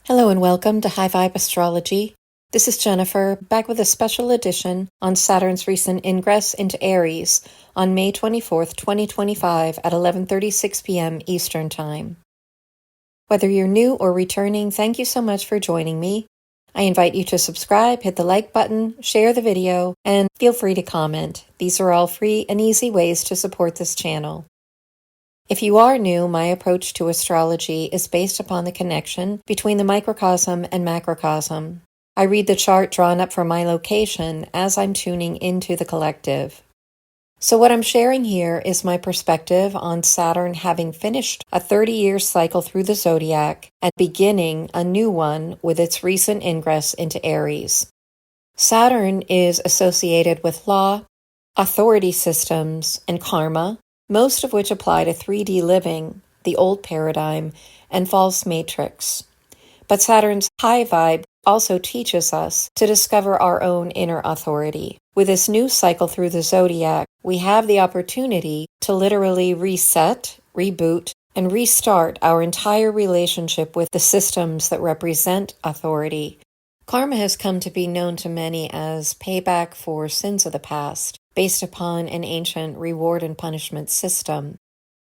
Hello and welcome to High Vibe Astrology. This is Jennifer, back with a special edition on Saturn's recent ingress into Aries on May 24th, 2025 at 11:36 p.m. Eastern Time. Whether you're new or returning, thank you so much for joining me. I invite you to subscribe, hit the like button, share the video, and feel free to comment. These are all free and easy ways to support this channel. If you are new, my approach to astrology is based upon the connection between the microcosm and macrocosm. I read the chart drawn up for my location as I'm tuning into the collective. So what I'm sharing here is my perspective on Saturn having finished a 30-year cycle through the zodiac and beginning a new one with its recent ingress into Aries. Saturn is associated with law, authority systems, and karma, most of which apply to 3D living, the old paradigm, and false matrix. But Saturn's high vibe also teaches us to discover our own inner authority. With this new cycle through the zodiac, we have the opportunity to literally reset, reboot, and restart our entire relationship with the systems that represent authority. Karma has come to be known to many as payback for sins of the past, based upon an ancient reward and punishment system.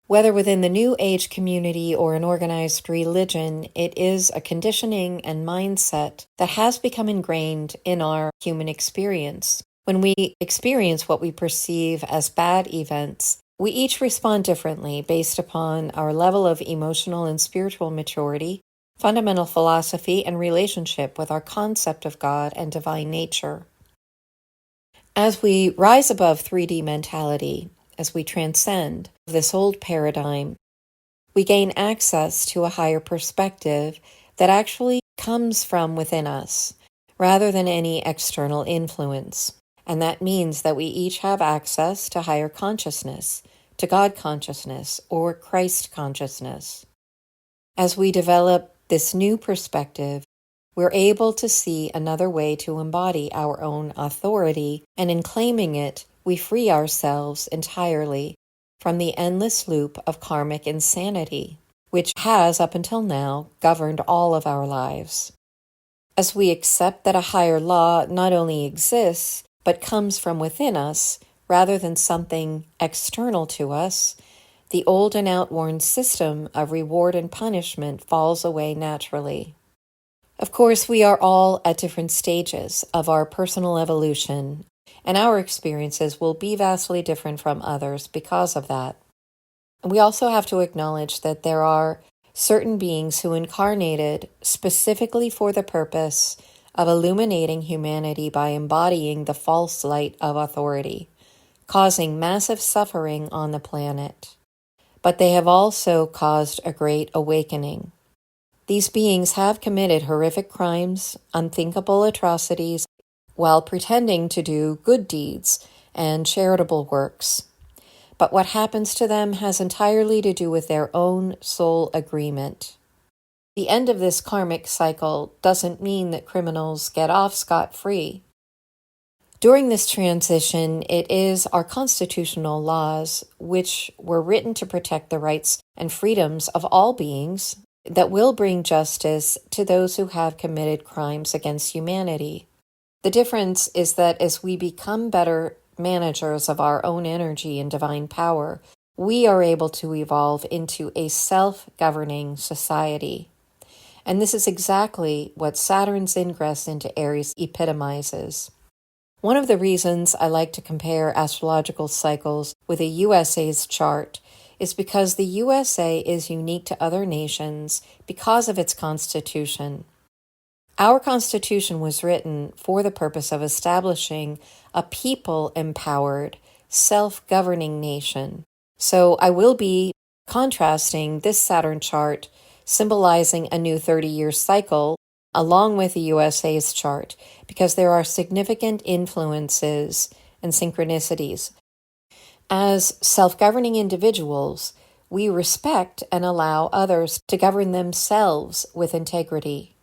Whether within the New Age community or an organized religion, it is a conditioning and mindset that has become ingrained in our human experience. When we experience what we perceive as bad events, we each respond differently based upon our level of emotional and spiritual maturity, fundamental philosophy, and relationship with our concept of God and divine nature. As we rise above 3D mentality, as we transcend this old paradigm, we gain access to a higher perspective that actually comes from within us, rather than any external influence. And that means that we each have access to higher consciousness, to God consciousness, or Christ consciousness. As we develop this new perspective, we're able to see another way to embody our own authority, and in claiming it, we free ourselves entirely from the endless loop of karmic insanity, which has, up until now, governed all of our lives. As we accept that a higher law not only exists, but comes from within us, rather than something external to us, the old and outworn system of reward and punishment falls away naturally. Of course, we are all at different stages of our personal evolution, and our experiences will be vastly different from others because of that. And we also have to acknowledge that there are certain beings who incarnated specifically for the purpose of illuminating humanity by embodying the false light of authority, causing massive suffering on the planet. But they have also caused a great awakening. These beings have committed horrific crimes, unthinkable atrocities, while pretending to do good deeds and charitable works. But what happens to them has entirely to do with their own soul agreement. The end of this karmic cycle doesn't mean that criminals get off scot-free. During this transition, it is our constitutional laws, which were written to protect the rights and freedoms of all beings, that will bring justice to those who have committed crimes against humanity. The difference is that as we become better managers of our own energy and divine power, we are able to evolve into a self-governing society. And this is exactly what Saturn's ingress into Aries epitomizes. One of the reasons I like to compare astrological cycles with a USA's chart is because the USA is unique to other nations because of its constitution. Our constitution was written for the purpose of establishing a people-empowered, self-governing nation. So I will be contrasting this Saturn chart, symbolizing a new 30-year cycle, along with the USA's chart, because there are significant influences and synchronicities. As self-governing individuals, we respect and allow others to govern themselves with integrity.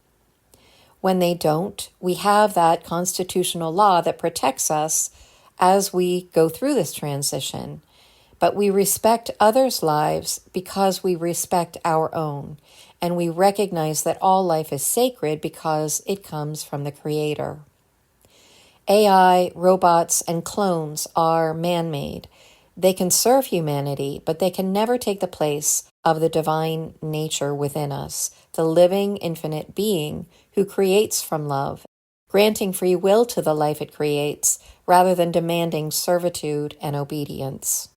When they don't, we have that constitutional law that protects us as we go through this transition. But we respect others' lives because we respect our own. and we recognize that all life is sacred because it comes from the Creator. AI, robots, and clones are man-made. They can serve humanity, but they can never take the place of the divine nature within us, the living, infinite being who creates from love, granting free will to the life it creates, rather than demanding servitude and obedience.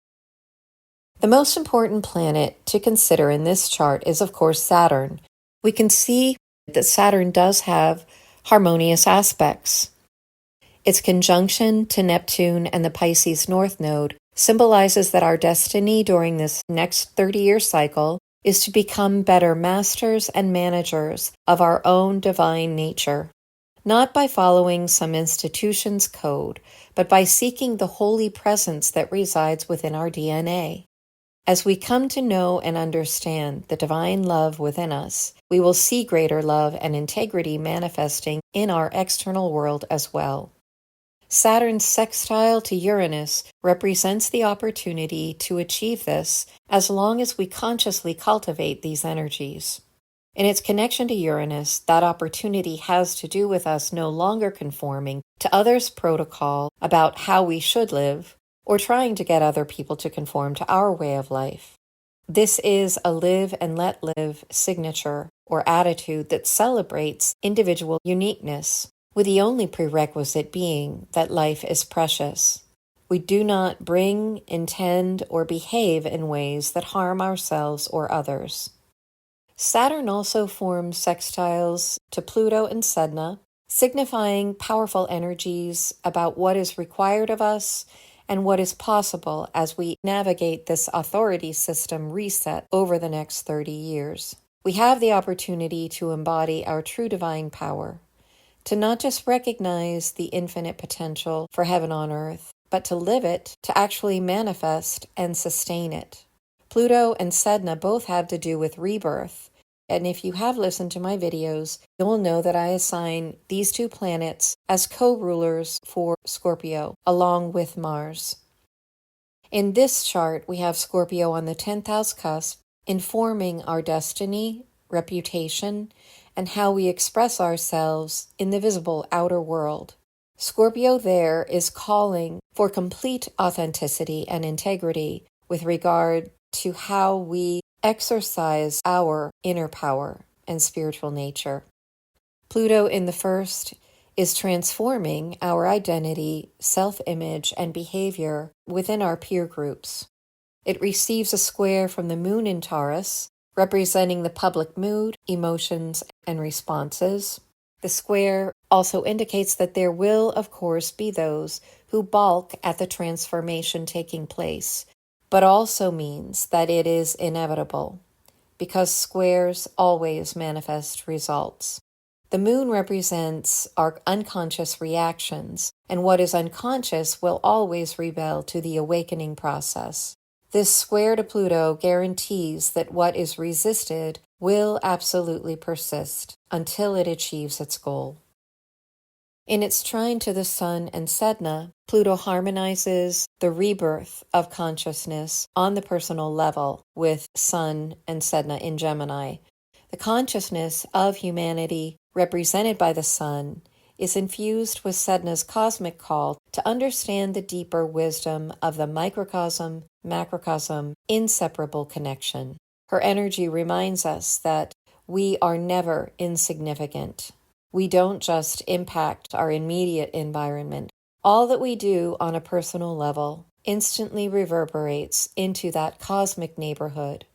The most important planet to consider in this chart is, of course, Saturn. We can see that Saturn does have harmonious aspects. Its conjunction to Neptune and the Pisces North Node symbolizes that our destiny during this next 30-year cycle is to become better masters and managers of our own divine nature, not by following some institution's code, but by seeking the holy presence that resides within our DNA. As we come to know and understand the divine love within us, we will see greater love and integrity manifesting in our external world as well. Saturn's sextile to Uranus represents the opportunity to achieve this as long as we consciously cultivate these energies. In its connection to Uranus, that opportunity has to do with us no longer conforming to others' protocol about how we should live, or trying to get other people to conform to our way of life. This is a live and let live signature or attitude that celebrates individual uniqueness, with the only prerequisite being that life is precious. We do not bring, intend, or behave in ways that harm ourselves or others. Saturn also forms sextiles to Pluto and Sedna, signifying powerful energies about what is required of us and what is possible as we navigate this authority system reset over the next 30 years. We have the opportunity to embody our true divine power, to not just recognize the infinite potential for heaven on earth, but to live it, to actually manifest and sustain it. Pluto and Sedna both have to do with rebirth, and if you have listened to my videos, you'll know that I assign these two planets as co-rulers for Scorpio, along with Mars. In this chart, we have Scorpio on the 10th house cusp, informing our destiny, reputation, and how we express ourselves in the visible outer world. Scorpio there is calling for complete authenticity and integrity with regard to how we exercise our inner power and spiritual nature. Pluto in the first is transforming our identity, self-image, and behavior within our peer groups. It receives a square from the moon in Taurus, representing the public mood, emotions, and responses. The square also indicates that there will, of course, be those who balk at the transformation taking place, but also means that it is inevitable, because squares always manifest results. The moon represents our unconscious reactions, and what is unconscious will always rebel to the awakening process. This square to Pluto guarantees that what is resisted will absolutely persist until it achieves its goal. In its trine to the Sun and Sedna, Pluto harmonizes the rebirth of consciousness on the personal level with Sun and Sedna in Gemini. The consciousness of humanity, represented by the Sun, is infused with Sedna's cosmic call to understand the deeper wisdom of the microcosm-macrocosm inseparable connection. Her energy reminds us that we are never insignificant. We don't just impact our immediate environment. All that we do on a personal level instantly reverberates into that cosmic neighborhood.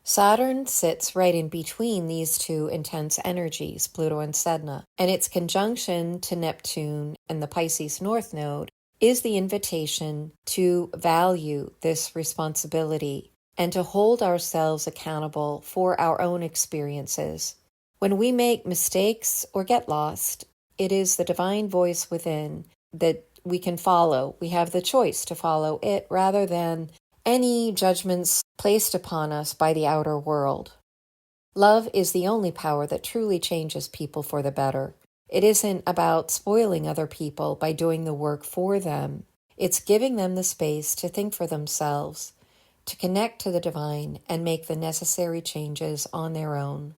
Saturn sits right in between these two intense energies, Pluto and Sedna, and its conjunction to Neptune and the Pisces North Node is the invitation to value this responsibility and to hold ourselves accountable for our own experiences. When we make mistakes or get lost, it is the divine voice within that we can follow. We have the choice to follow it rather than any judgments placed upon us by the outer world. Love is the only power that truly changes people for the better. It isn't about spoiling other people by doing the work for them. It's giving them the space to think for themselves, to connect to the divine and make the necessary changes on their own.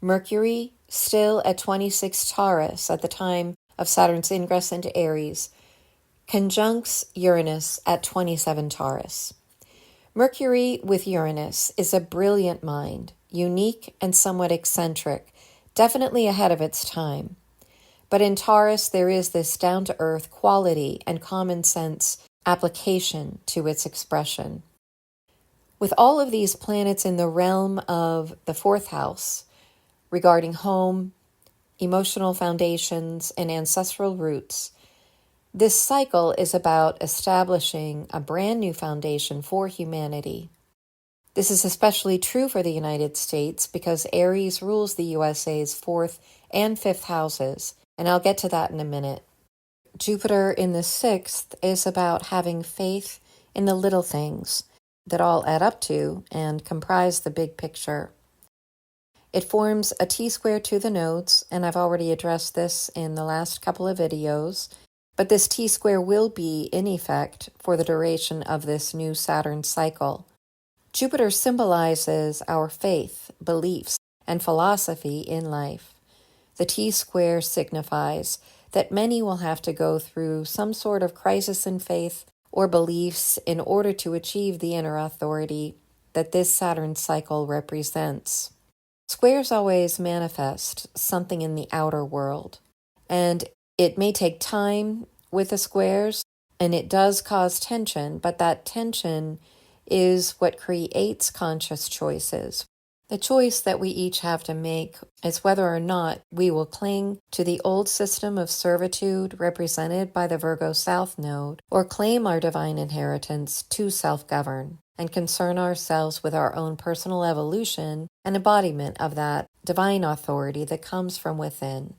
Mercury, still at 26 Taurus at the time of Saturn's ingress into Aries, conjuncts Uranus at 27 Taurus. Mercury with Uranus is a brilliant mind, unique and somewhat eccentric, definitely ahead of its time. But in Taurus, there is this down-to-earth quality and common sense application to its expression. With all of these planets in the realm of the fourth house, regarding home, emotional foundations, and ancestral roots, this cycle is about establishing a brand new foundation for humanity. This is especially true for the United States because Aries rules the USA's fourth and fifth houses, and I'll get to that in a minute. Jupiter in the sixth is about having faith in the little things that all add up to and comprise the big picture. It forms a T-square to the nodes, and I've already addressed this in the last couple of videos, but this T-square will be in effect for the duration of this new Saturn cycle. Jupiter symbolizes our faith, beliefs, and philosophy in life. The T-square signifies that many will have to go through some sort of crisis in faith or beliefs in order to achieve the inner authority that this Saturn cycle represents. Squares always manifest something in the outer world, and it may take time with the squares, and it does cause tension, but that tension is what creates conscious choices. The choice that we each have to make is whether or not we will cling to the old system of servitude represented by the Virgo South node, or claim our divine inheritance to self-govern and concern ourselves with our own personal evolution and embodiment of that divine authority that comes from within.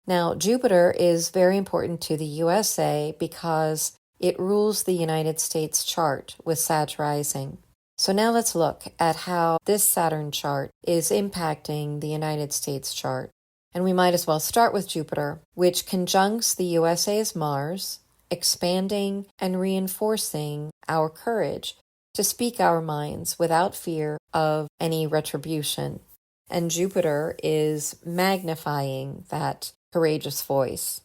Now, Jupiter is very important to the USA because it rules the United States chart with Sag rising. So now let's look at how this Saturn chart is impacting the United States chart. And we might as well start with Jupiter, which conjuncts the USA's Mars, expanding and reinforcing our courage to speak our minds without fear of any retribution. And Jupiter is magnifying that courageous voice.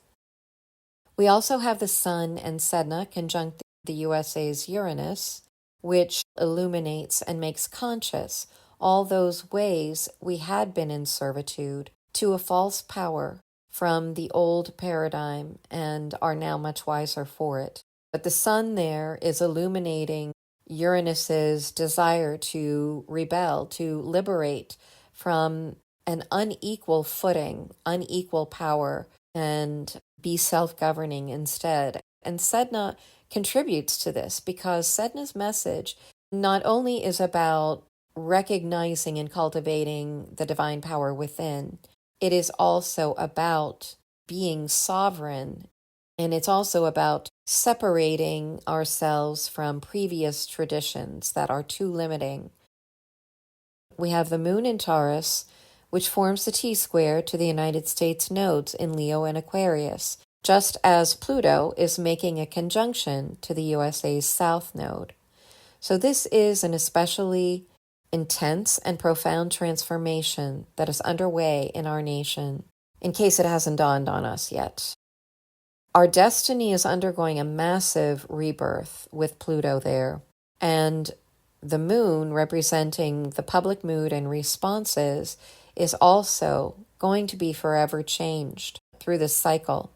We also have the Sun and Sedna conjunct the USA's Uranus, which illuminates and makes conscious all those ways we had been in servitude to a false power from the old paradigm and are now much wiser for it. But the Sun there is illuminating Uranus's desire to rebel, to liberate from an unequal footing, unequal power, and be self-governing instead. And Sedna contributes to this because Sedna's message not only is about recognizing and cultivating the divine power within, it is also about being sovereign, and it's also about separating ourselves from previous traditions that are too limiting. We have the Moon in Taurus, which forms the T-square to the United States nodes in Leo and Aquarius, just as Pluto is making a conjunction to the USA's South node. So this is an especially intense and profound transformation that is underway in our nation, in case it hasn't dawned on us yet. Our destiny is undergoing a massive rebirth with Pluto there, and the Moon, representing the public mood and responses, is also going to be forever changed through this cycle.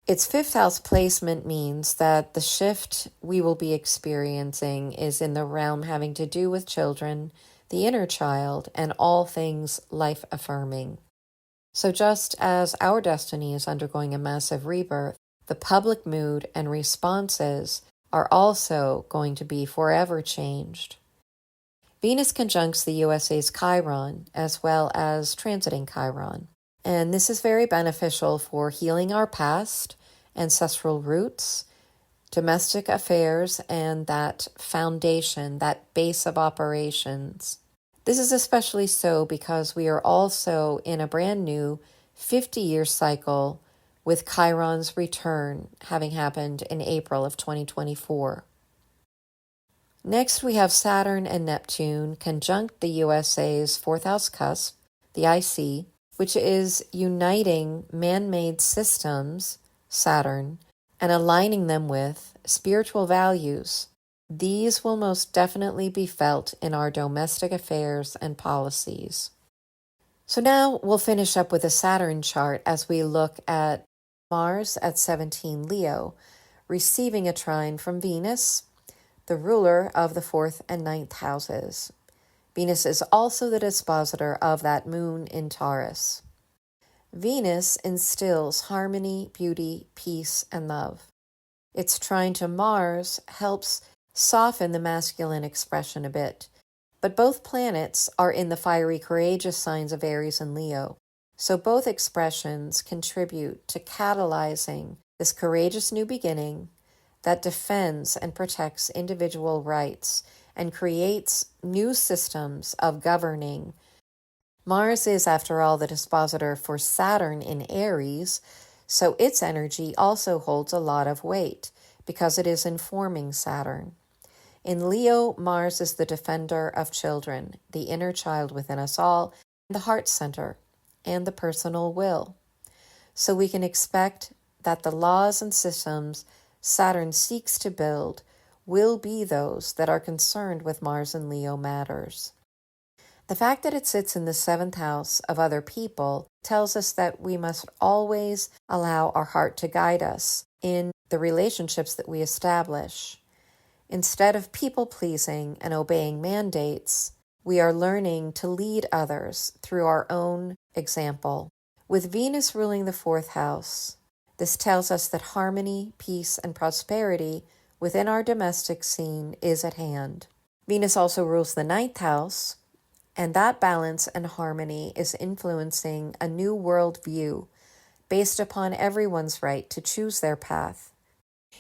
Its fifth house placement means that the shift we will be experiencing is in the realm having to do with children, the inner child, and all things life-affirming. So just as our destiny is undergoing a massive rebirth, the public mood and responses are also going to be forever changed. Venus conjuncts the USA's Chiron as well as transiting Chiron. And this is very beneficial for healing our past, ancestral roots, domestic affairs, and that foundation, that base of operations. This is especially so because we are also in a brand new 50-year cycle with Chiron's return having happened in April of 2024. Next, we have Saturn and Neptune conjunct the USA's fourth house cusp, the IC, which is uniting man-made systems, Saturn, and aligning them with spiritual values. These will most definitely be felt in our domestic affairs and policies. So now we'll finish up with a Saturn chart as we look at Mars at 17 Leo, receiving a trine from Venus, the ruler of the 4th and 9th houses. Venus is also the dispositor of that moon in Taurus. Venus instills harmony, beauty, peace, and love. Its trine to Mars helps soften the masculine expression a bit, but both planets are in the fiery, courageous signs of Aries and Leo, so both expressions contribute to catalyzing this courageous new beginning that defends and protects individual rights and creates new systems of governing. Mars is, after all, the dispositor for Saturn in Aries, so its energy also holds a lot of weight because it is informing Saturn. In Leo, Mars is the defender of children, the inner child within us all, the heart center, and the personal will. So we can expect that the laws and systems Saturn seeks to build will be those that are concerned with Mars and Leo matters. The fact that it sits in the 7th house of other people tells us that we must always allow our heart to guide us in the relationships that we establish. Instead of people-pleasing and obeying mandates, we are learning to lead others through our own example. With Venus ruling the 4th house, this tells us that harmony, peace, and prosperity within our domestic scene is at hand. Venus also rules the 9th house, and that balance and harmony is influencing a new worldview based upon everyone's right to choose their path,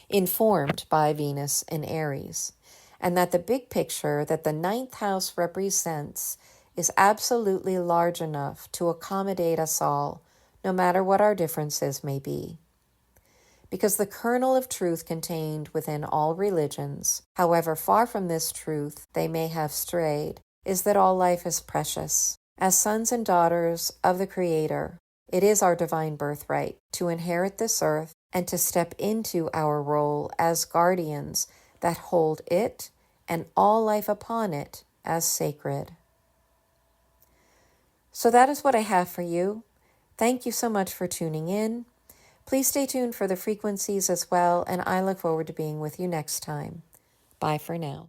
informed by Venus in Aries, and that the big picture that the 9th house represents is absolutely large enough to accommodate us all, no matter what our differences may be. Because the kernel of truth contained within all religions, however far from this truth they may have strayed, is that all life is precious. As sons and daughters of the Creator, it is our divine birthright to inherit this earth and to step into our role as guardians that hold it and all life upon it as sacred. So that is what I have for you. Thank you so much for tuning in. Please stay tuned for the frequencies as well, and I look forward to being with you next time. Bye for now.